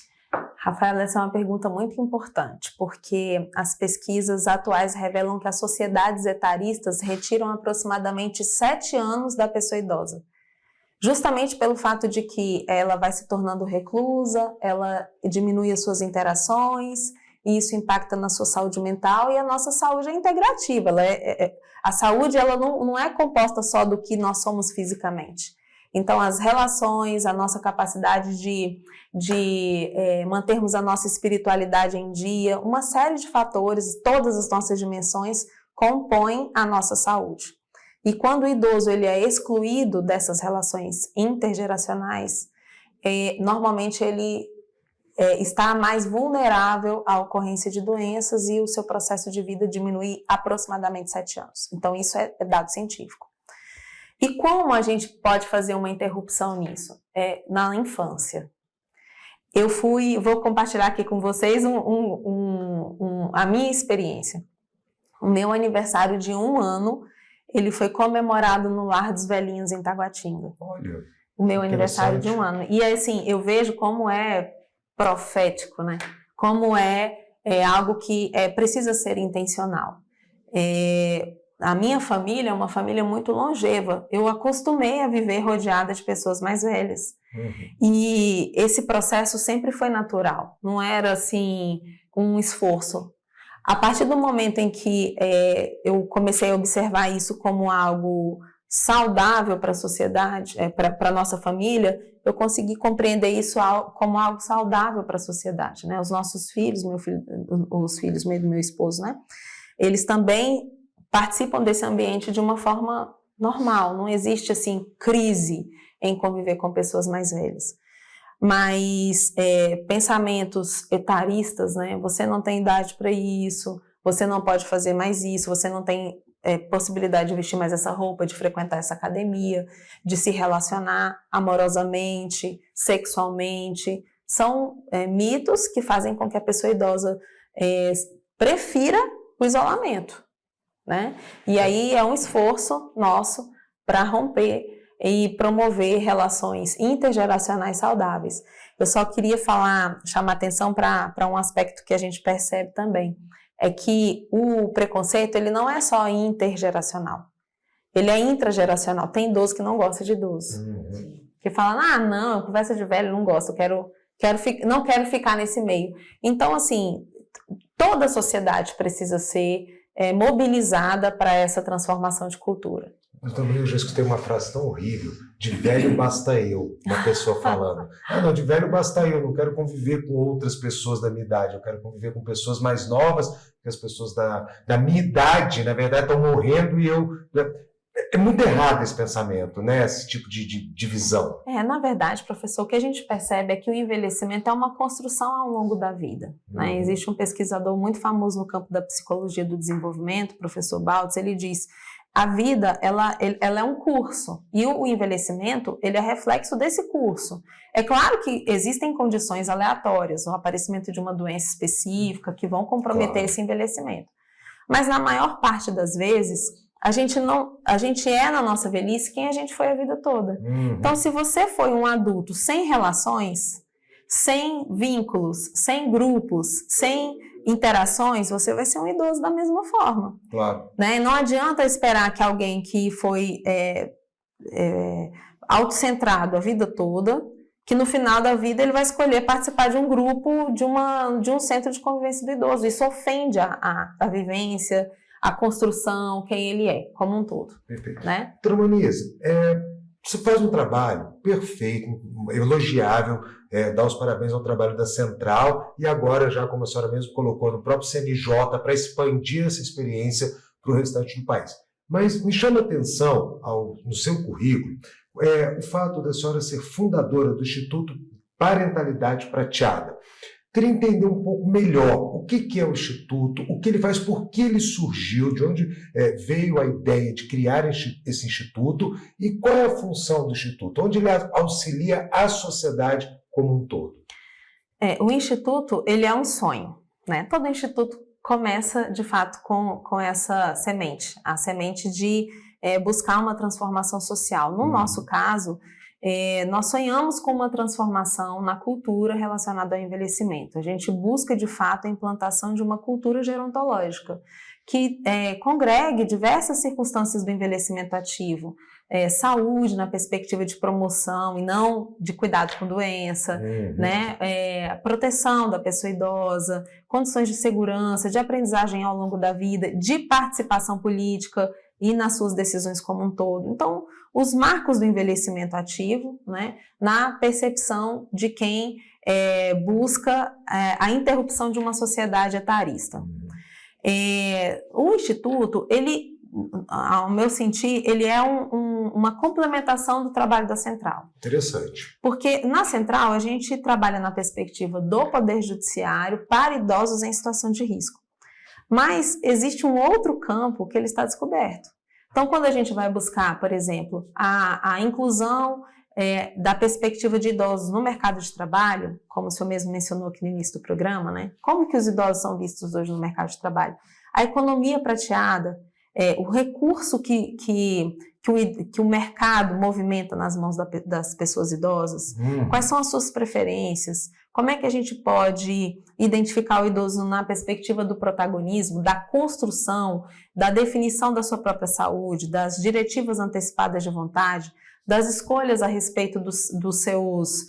Rafaela, essa é uma pergunta muito importante, porque as pesquisas atuais revelam que as sociedades etaristas retiram aproximadamente 7 anos da pessoa idosa. Justamente pelo fato de que ela vai se tornando reclusa, ela diminui as suas interações, e isso impacta na sua saúde mental, e a nossa saúde é integrativa. A saúde ela não é composta só do que nós somos fisicamente. Então, as relações, a nossa capacidade de mantermos a nossa espiritualidade em dia, uma série de fatores, todas as nossas dimensões compõem a nossa saúde. E quando o idoso ele é excluído dessas relações intergeracionais, normalmente ele está mais vulnerável à ocorrência de doenças e o seu processo de vida diminui aproximadamente 7 anos. Então, isso é dado científico. E como a gente pode fazer uma interrupção nisso? Na infância. Vou compartilhar aqui com vocês a minha experiência. O meu aniversário de 1 ano, ele foi comemorado no Lar dos Velhinhos em Taguatinga. Olha, o meu aniversário de 1 ano. E assim, eu vejo como é profético, né? Como é algo que precisa ser intencional. A minha família é uma família muito longeva. Eu acostumei a viver rodeada de pessoas mais velhas. E esse processo sempre foi natural. Não era assim um esforço. A partir do momento em que eu comecei a observar isso como algo saudável para a sociedade, para a nossa família, eu consegui compreender isso como algo saudável para a sociedade, né? Os nossos filhos, os filhos do meu esposo, né? Eles também participam desse ambiente de uma forma normal. Não existe assim crise em conviver com pessoas mais velhas. Mas pensamentos etaristas, né? Você não tem idade para isso, você não pode fazer mais isso, você não tem possibilidade de vestir mais essa roupa, de frequentar essa academia, de se relacionar amorosamente, sexualmente. São mitos que fazem com que a pessoa idosa prefira o isolamento, né? E aí é um esforço nosso para romper e promover relações intergeracionais saudáveis. Eu só queria chamar atenção para um aspecto que a gente percebe também, é que o preconceito ele não é só intergeracional, ele é intrageracional. Tem idoso que não gosta de idoso, que fala, não, conversa de velho, não gosto, não quero ficar nesse meio. Então, assim, toda a sociedade precisa ser mobilizada para essa transformação de cultura. Então, eu já escutei uma frase tão horrível, de velho basta eu, uma pessoa falando. Não, de velho basta eu, não quero conviver com outras pessoas da minha idade, eu quero conviver com pessoas mais novas, porque as pessoas da minha idade, na verdade, estão morrendo e eu... É muito errado esse pensamento, né? Esse tipo de visão. Na verdade, professor, o que a gente percebe é que o envelhecimento é uma construção ao longo da vida, né? Existe um pesquisador muito famoso no campo da psicologia do desenvolvimento, professor Baltz, ele diz... A vida, ela é um curso, e o envelhecimento, ele é reflexo desse curso. É claro que existem condições aleatórias, o aparecimento de uma doença específica, que vão comprometer esse envelhecimento. Mas na maior parte das vezes, a gente na nossa velhice quem a gente foi a vida toda. Então, se você foi um adulto sem relações, sem vínculos, sem grupos, sem interações, você vai ser um idoso da mesma forma. Claro. Né? Não adianta esperar que alguém que foi autocentrado a vida toda, que no final da vida ele vai escolher participar de um grupo, de um centro de convivência do idoso. Isso ofende a vivência, a construção, quem ele é, como um todo. Perfeito. Né? Doutora Moniza, você faz um trabalho perfeito, elogiável, dá os parabéns ao trabalho da Central e agora, já como a senhora mesmo colocou, no próprio CNJ, para expandir essa experiência para o restante do país. Mas me chama a atenção, no seu currículo, o fato da senhora ser fundadora do Instituto Parentalidade Prateada. Queria entender um pouco melhor o que é o Instituto, o que ele faz, por que ele surgiu, de onde veio a ideia de criar esse Instituto e qual é a função do Instituto, onde ele auxilia a sociedade como um todo. O Instituto, ele é um sonho, né? Todo instituto começa, de fato, com essa semente, a semente de buscar uma transformação social. No nosso caso, nós sonhamos com uma transformação na cultura relacionada ao envelhecimento. A gente busca, de fato, a implantação de uma cultura gerontológica que congregue diversas circunstâncias do envelhecimento ativo, saúde na perspectiva de promoção e não de cuidado com doença, né? Proteção da pessoa idosa, condições de segurança, de aprendizagem ao longo da vida, de participação política e nas suas decisões como um todo. Então, os marcos do envelhecimento ativo, né, na percepção de quem busca a interrupção de uma sociedade etarista. O Instituto, ele, ao meu sentir, ele é uma complementação do trabalho da Central. Interessante. Porque na Central a gente trabalha na perspectiva do Poder Judiciário para idosos em situação de risco. Mas existe um outro campo que ele está descoberto. Então, quando a gente vai buscar, por exemplo, a inclusão da perspectiva de idosos no mercado de trabalho, como o senhor mesmo mencionou aqui no início do programa, né? Como que os idosos são vistos hoje no mercado de trabalho? A economia prateada, o recurso que o mercado movimenta nas mãos das pessoas idosas, quais são as suas preferências, como é que a gente pode identificar o idoso na perspectiva do protagonismo, da construção, da definição da sua própria saúde, das diretivas antecipadas de vontade, das escolhas a respeito dos seus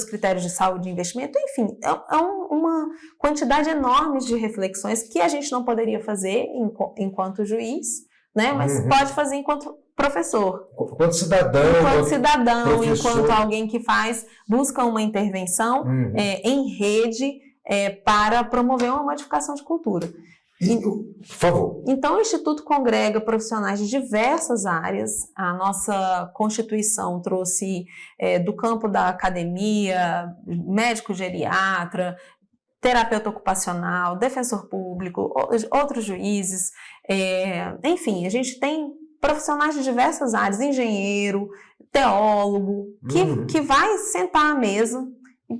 critérios de saúde e investimento, enfim, é uma quantidade enorme de reflexões que a gente não poderia fazer enquanto juiz, né? Mas pode fazer enquanto professor. Enquanto cidadão, enquanto alguém que busca uma intervenção em rede para promover uma modificação de cultura. Por favor. Então, o Instituto congrega profissionais de diversas áreas. A nossa Constituição trouxe do campo da academia, médico geriatra, terapeuta ocupacional, defensor público, outros juízes. Enfim, a gente tem profissionais de diversas áreas, engenheiro, teólogo, que vai sentar à mesa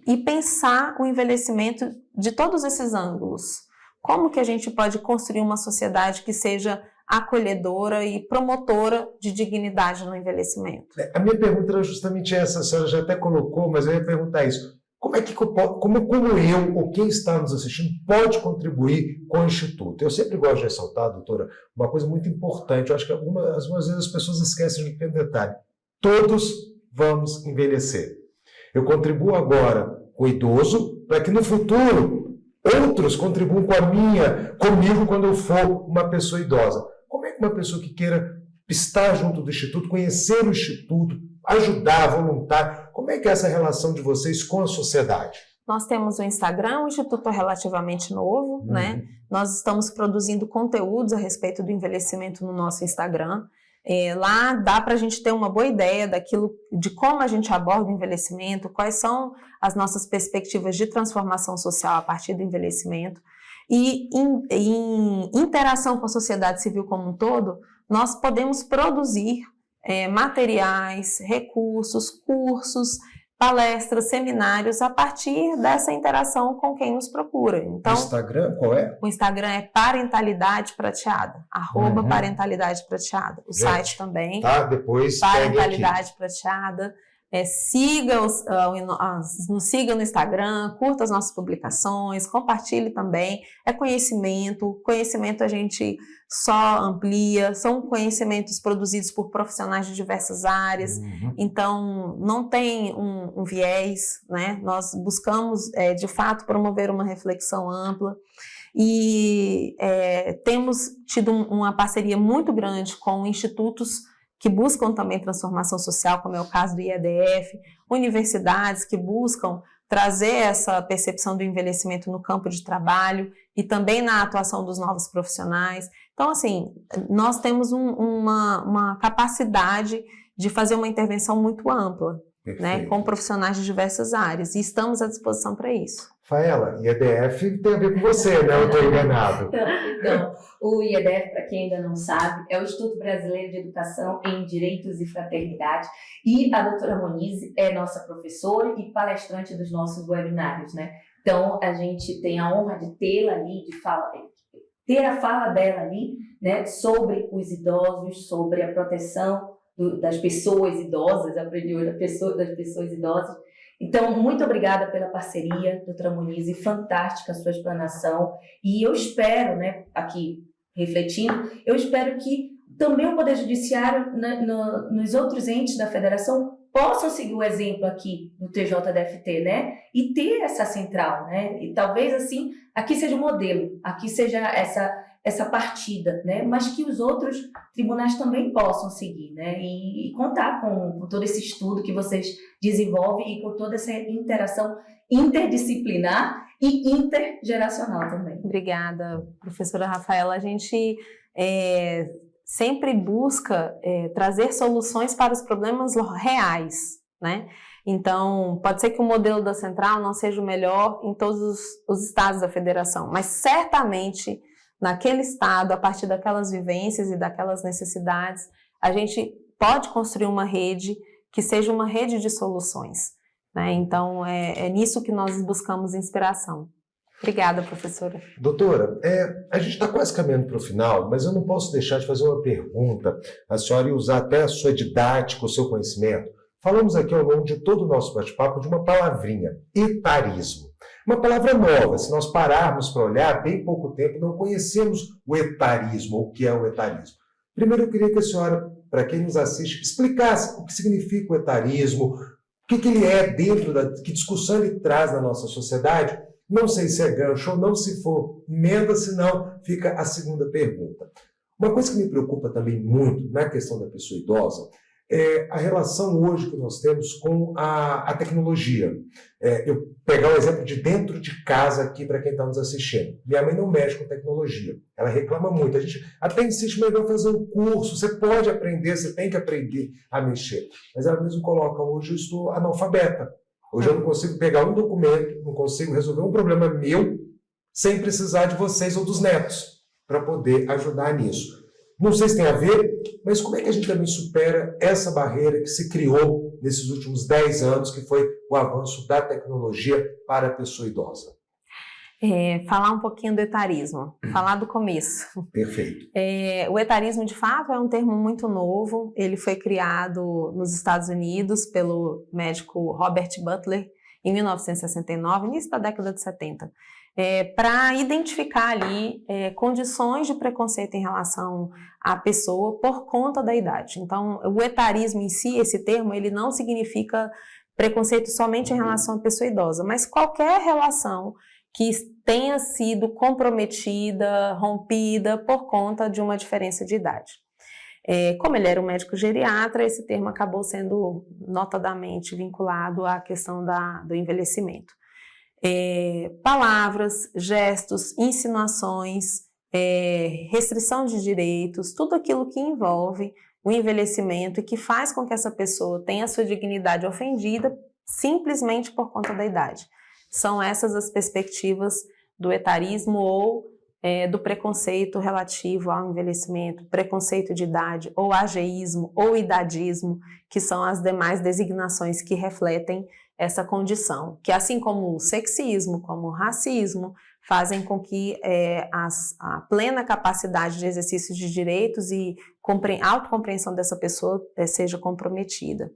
e pensar o envelhecimento de todos esses ângulos. Como que a gente pode construir uma sociedade que seja acolhedora e promotora de dignidade no envelhecimento? A minha pergunta era justamente essa, a senhora já até colocou, mas eu ia perguntar isso. Como eu, ou quem está nos assistindo, pode contribuir com o Instituto? Eu sempre gosto de ressaltar, doutora, uma coisa muito importante. Eu acho que algumas vezes as pessoas esquecem de um pequeno detalhe. Todos vamos envelhecer. Eu contribuo agora com o idoso, para que no futuro outros contribuam comigo quando eu for uma pessoa idosa. Como é que uma pessoa que queira estar junto do Instituto, conhecer o Instituto, ajudar, voluntário, como é que é essa relação de vocês com a sociedade? Nós temos o Instagram, o Instituto é relativamente novo, né? Nós estamos produzindo conteúdos a respeito do envelhecimento no nosso Instagram. Lá dá para a gente ter uma boa ideia de como a gente aborda o envelhecimento, quais são as nossas perspectivas de transformação social a partir do envelhecimento. E em interação com a sociedade civil como um todo, nós podemos produzir materiais, recursos, cursos, palestras, seminários a partir dessa interação com quem nos procura. Então, o Instagram qual é? O Instagram é Parentalidade Prateada, @Parentalidade Prateada. O site também, tá, depois Parentalidade Prateada. Nos siga no Instagram, curta as nossas publicações, compartilhe também. É conhecimento a gente só amplia, são conhecimentos produzidos por profissionais de diversas áreas, então não tem um viés, né? Nós buscamos, de fato, promover uma reflexão ampla e temos tido uma parceria muito grande com institutos que buscam também transformação social, como é o caso do IEDF, universidades que buscam trazer essa percepção do envelhecimento no campo de trabalho e também na atuação dos novos profissionais. Então, assim, nós temos uma capacidade de fazer uma intervenção muito ampla, né, com profissionais de diversas áreas, e estamos à disposição para isso. Rafaela, IEDF tem a ver com você, né? Eu estou enganado. Então, o IEDF, para quem ainda não sabe, é o Instituto Brasileiro de Educação em Direitos e Fraternidade, e a doutora Monize é nossa professora e palestrante dos nossos webinários, né? Então, a gente tem a honra de tê-la ali, ter a fala dela ali, né, sobre os idosos, sobre a proteção das pessoas idosas, aprendi hoje das pessoas idosas. Então, muito obrigada pela parceria, doutora Monize, fantástica a sua explanação, e eu espero, né, aqui refletindo, eu espero que também o Poder Judiciário, nos outros entes da Federação, possam seguir o exemplo aqui do TJDFT, né? E ter essa central, né? E talvez, assim, aqui seja o modelo, aqui seja essa partida, né? Mas que os outros tribunais também possam seguir, né? E contar com todo esse estudo que vocês desenvolvem e com toda essa interação interdisciplinar e intergeracional também. Obrigada, professora Rafaela. A gente sempre busca trazer soluções para os problemas reais, né? Então, pode ser que o modelo da central não seja o melhor em todos os estados da federação, mas certamente naquele estado, a partir daquelas vivências e daquelas necessidades, a gente pode construir uma rede que seja uma rede de soluções, né? Então, é nisso que nós buscamos inspiração. Obrigada, professora. Doutora, a gente está quase caminhando para o final, mas eu não posso deixar de fazer uma pergunta à senhora e usar até a sua didática, o seu conhecimento. Falamos aqui ao longo de todo o nosso bate-papo de uma palavrinha, etarismo. Uma palavra nova, se nós pararmos para olhar, bem pouco tempo não conhecemos o etarismo, ou o que é o etarismo. Primeiro eu queria que a senhora, para quem nos assiste, explicasse o que significa o etarismo, o que ele é dentro que discussão ele traz na nossa sociedade. Não sei se é gancho ou não, se for emenda, se não, fica a segunda pergunta. Uma coisa que me preocupa também muito na questão da pessoa idosa é a relação hoje que nós temos com a tecnologia. Eu pegar o exemplo de dentro de casa aqui para quem está nos assistindo. Minha mãe não mexe com tecnologia, ela reclama muito. A gente até insiste melhor fazer um curso, você pode aprender, você tem que aprender a mexer. Mas ela mesmo coloca, hoje eu estou analfabeta. Hoje eu não consigo pegar um documento, não consigo resolver um problema meu sem precisar de vocês ou dos netos para poder ajudar nisso. Não sei se tem a ver, mas como é que a gente também supera essa barreira que se criou nesses últimos 10 anos, que foi o avanço da tecnologia para a pessoa idosa? Falar um pouquinho do etarismo, falar do começo. Perfeito. O etarismo, de fato, é um termo muito novo. Ele foi criado nos Estados Unidos pelo médico Robert Butler em 1969, início da década de 70, para identificar ali condições de preconceito em relação à pessoa por conta da idade. Então, o etarismo em si, esse termo, ele não significa preconceito somente em relação à pessoa idosa, mas qualquer relação que tenha sido comprometida, rompida por conta de uma diferença de idade. Como ele era um médico geriatra, esse termo acabou sendo notadamente vinculado à questão do envelhecimento. Palavras, gestos, insinuações, restrição de direitos, tudo aquilo que envolve o envelhecimento e que faz com que essa pessoa tenha sua dignidade ofendida simplesmente por conta da idade. São essas as perspectivas do etarismo ou do preconceito relativo ao envelhecimento, preconceito de idade, ou ageísmo, ou idadismo, que são as demais designações que refletem essa condição, que assim como o sexismo, como o racismo, fazem com que a plena capacidade de exercício de direitos e autocompreensão dessa pessoa seja comprometida.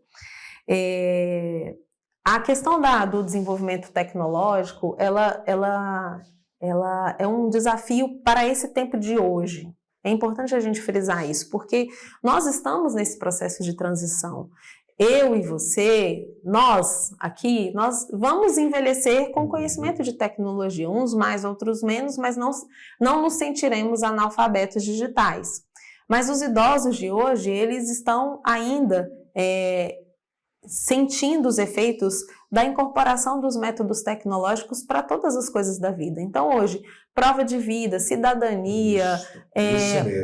A questão do desenvolvimento tecnológico, ela é um desafio para esse tempo de hoje. É importante a gente frisar isso, porque nós estamos nesse processo de transição. Eu e você, nós aqui, nós vamos envelhecer com conhecimento de tecnologia, uns mais, outros menos, mas não nos sentiremos analfabetos digitais. Mas os idosos de hoje, eles estão ainda sentindo os efeitos da incorporação dos métodos tecnológicos para todas as coisas da vida. Então, hoje, prova de vida, cidadania,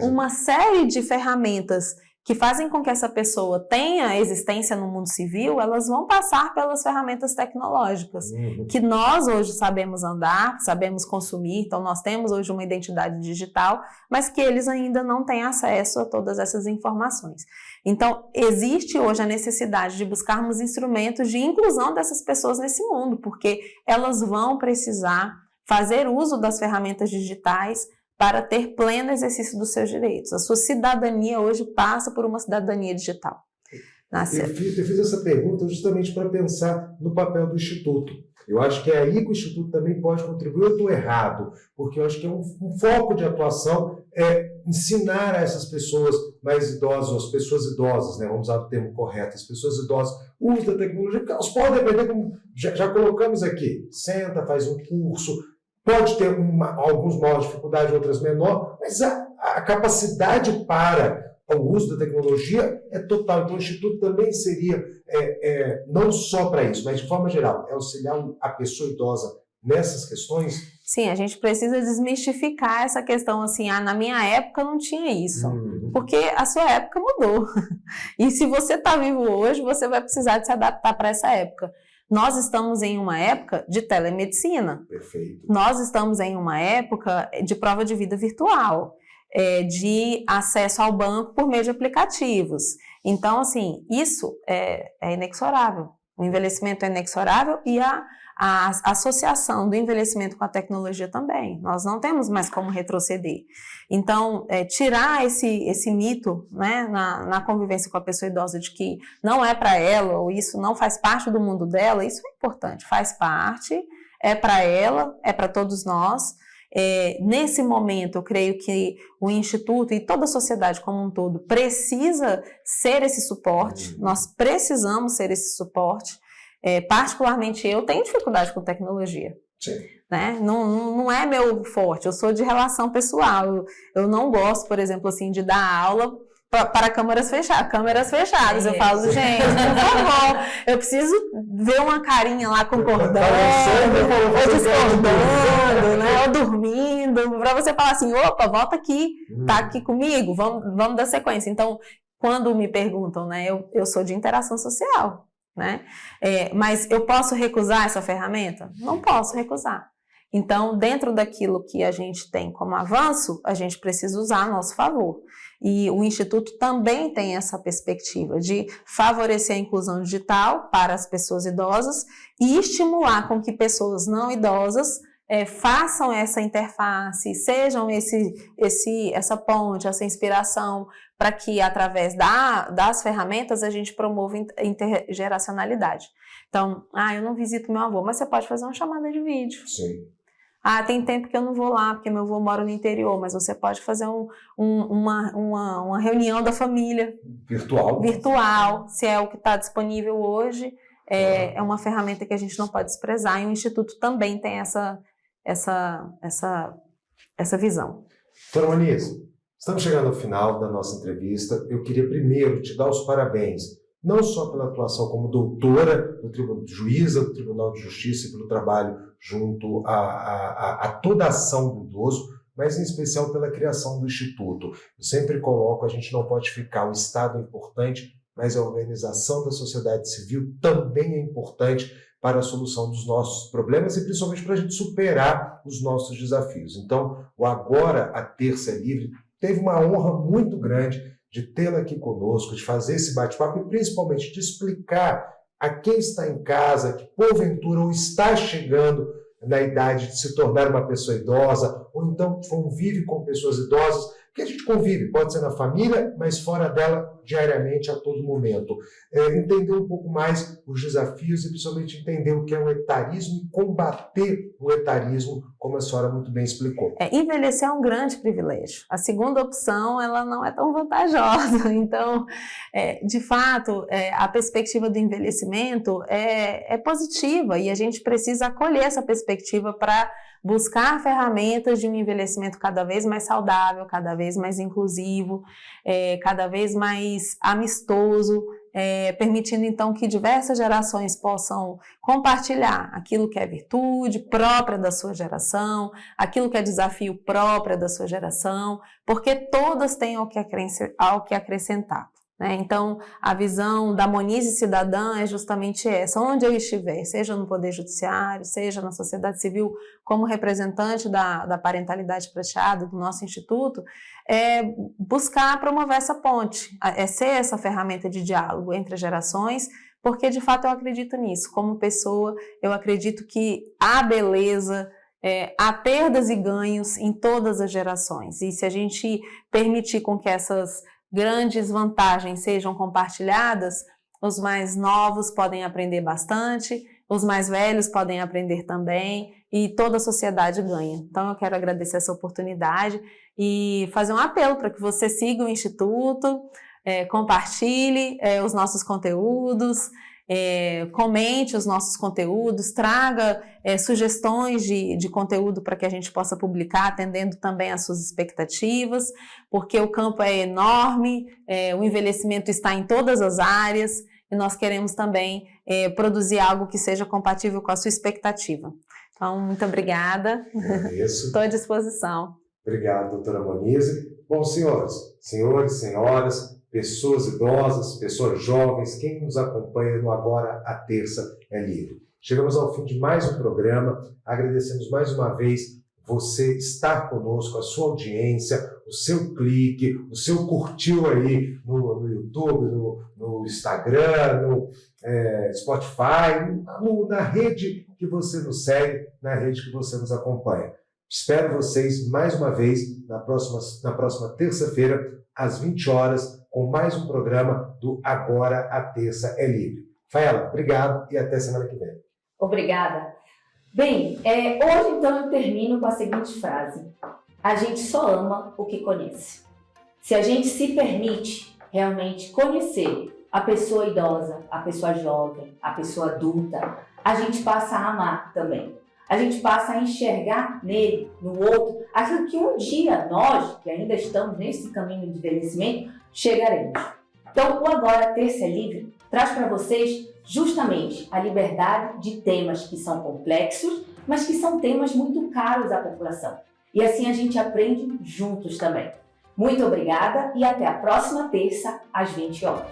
uma série de ferramentas que fazem com que essa pessoa tenha existência no mundo civil, elas vão passar pelas ferramentas tecnológicas, que nós hoje sabemos andar, sabemos consumir, então nós temos hoje uma identidade digital, mas que eles ainda não têm acesso a todas essas informações. Então, existe hoje a necessidade de buscarmos instrumentos de inclusão dessas pessoas nesse mundo, porque elas vão precisar fazer uso das ferramentas digitais para ter pleno exercício dos seus direitos. A sua cidadania hoje passa por uma cidadania digital. Eu fiz essa pergunta justamente para pensar no papel do Instituto. Eu acho que é aí que o Instituto também pode contribuir. Eu estou errado, porque eu acho que um foco de atuação é ensinar a essas pessoas mais idosas, as pessoas idosas, né? Vamos usar o termo correto, as pessoas idosas, o uso da tecnologia, porque elas podem aprender, como já colocamos aqui, senta, faz um curso, pode ter alguns maiores dificuldades, outras menor, mas a capacidade para o uso da tecnologia é total. Então, o Instituto também seria, não só para isso, mas de forma geral, auxiliar a pessoa idosa nessas questões? Sim, a gente precisa desmistificar essa questão assim, na minha época não tinha isso, porque a sua época mudou. E se você está vivo hoje, você vai precisar de se adaptar para essa época. Nós estamos em uma época de telemedicina. Perfeito. Nós estamos em uma época de prova de vida virtual, de acesso ao banco por meio de aplicativos. Então, assim, isso é inexorável. O envelhecimento é inexorável e a associação do envelhecimento com a tecnologia também. Nós não temos mais como retroceder. Então, tirar esse mito, né, na convivência com a pessoa idosa de que não é para ela, ou isso não faz parte do mundo dela, isso é importante, faz parte, é para ela, é para todos nós. Nesse momento, eu creio que o Instituto e toda a sociedade como um todo precisa ser esse suporte, nós precisamos ser esse suporte. Particularmente eu tenho dificuldade com tecnologia. Sim. Né? Não é meu forte, eu sou de relação pessoal, eu não gosto, por exemplo, assim, de dar aula para câmeras fechadas. Eu falo, gente, por favor, eu preciso ver uma carinha lá concordando, ou discordando, né? Ou dormindo, para você falar assim, opa, volta aqui, tá aqui comigo, vamos dar sequência. Então, quando me perguntam, né, eu sou de interação social, né? Mas eu posso recusar essa ferramenta? Não posso recusar. Então, dentro daquilo que a gente tem como avanço, a gente precisa usar a nosso favor. E o Instituto também tem essa perspectiva de favorecer a inclusão digital para as pessoas idosas e estimular com que pessoas não idosas façam essa interface, sejam essa ponte, essa inspiração, para que através das ferramentas a gente promova intergeracionalidade. Então, eu não visito meu avô, mas você pode fazer uma chamada de vídeo. Sim. Tem tempo que eu não vou lá, porque meu avô mora no interior, mas você pode fazer uma reunião da família. Virtual, se é o que está disponível hoje. É uma ferramenta que a gente não pode desprezar, e o Instituto também tem essa visão. Doutora Moniz, estamos chegando ao final da nossa entrevista. Eu queria primeiro te dar os parabéns, não só pela atuação como doutora, juíza do Tribunal de Justiça, e pelo trabalho junto a toda a ação do idoso, mas em especial pela criação do Instituto. Eu sempre coloco, a gente não pode ficar, o Estado é importante, mas a organização da sociedade civil também é importante para a solução dos nossos problemas e principalmente para a gente superar os nossos desafios. Então, o Agora a Terça é Livre teve uma honra muito grande de tê-la aqui conosco, de fazer esse bate-papo e principalmente de explicar a quem está em casa, que porventura ou está chegando na idade de se tornar uma pessoa idosa, ou então convive com pessoas idosas, que a gente convive, pode ser na família, mas fora dela diariamente, a todo momento. Entender um pouco mais os desafios e principalmente entender o que é o etarismo e combater o etarismo, como a senhora muito bem explicou. Envelhecer é um grande privilégio. A segunda opção, ela não é tão vantajosa. Então, de fato, a perspectiva do envelhecimento é positiva e a gente precisa acolher essa perspectiva para buscar ferramentas de um envelhecimento cada vez mais saudável, cada vez mais inclusivo, cada vez mais amistoso, permitindo então que diversas gerações possam compartilhar aquilo que é virtude própria da sua geração, aquilo que é desafio próprio da sua geração, porque todas têm ao que acrescentar. né? Então, a visão da Monize cidadã é justamente essa. Onde eu estiver, seja no Poder Judiciário, seja na sociedade civil, como representante da parentalidade prateada, do nosso instituto, é buscar promover essa ponte, é ser essa ferramenta de diálogo entre gerações, porque de fato eu acredito nisso. Como pessoa, eu acredito que há beleza, há perdas e ganhos em todas as gerações. E se a gente permitir com que essas grandes vantagens sejam compartilhadas, os mais novos podem aprender bastante, os mais velhos podem aprender também, e toda a sociedade ganha. Então eu quero agradecer essa oportunidade e fazer um apelo para que você siga o Instituto, compartilhe os nossos conteúdos, comente os nossos conteúdos, traga sugestões de conteúdo para que a gente possa publicar, atendendo também às suas expectativas, porque o campo é enorme, o envelhecimento está em todas as áreas e nós queremos também produzir algo que seja compatível com a sua expectativa. Então, muito obrigada. Estou à disposição. Obrigado, doutora Monize. Bom, senhores, senhoras, pessoas idosas, pessoas jovens, quem nos acompanha no Agora a Terça é Livre. Chegamos ao fim de mais um programa, agradecemos mais uma vez você estar conosco, a sua audiência, o seu clique, o seu curtiu aí no YouTube, no Instagram, no Spotify, na rede que você nos segue, na rede que você nos acompanha. Espero vocês mais uma vez na próxima terça-feira, às 20 horas, com mais um programa do Agora a Terça é Livre. Faela, obrigado e até semana que vem. Obrigada. Bem, hoje então eu termino com a seguinte frase: a gente só ama o que conhece. Se a gente se permite realmente conhecer a pessoa idosa, a pessoa jovem, a pessoa adulta, a gente passa a amar também. A gente passa a enxergar nele, no outro, aquilo que um dia nós, que ainda estamos nesse caminho de envelhecimento, chegaremos. Então, o Agora Terça é Livre traz para vocês justamente a liberdade de temas que são complexos, mas que são temas muito caros à população. E assim a gente aprende juntos também. Muito obrigada e até a próxima terça, às 20 horas.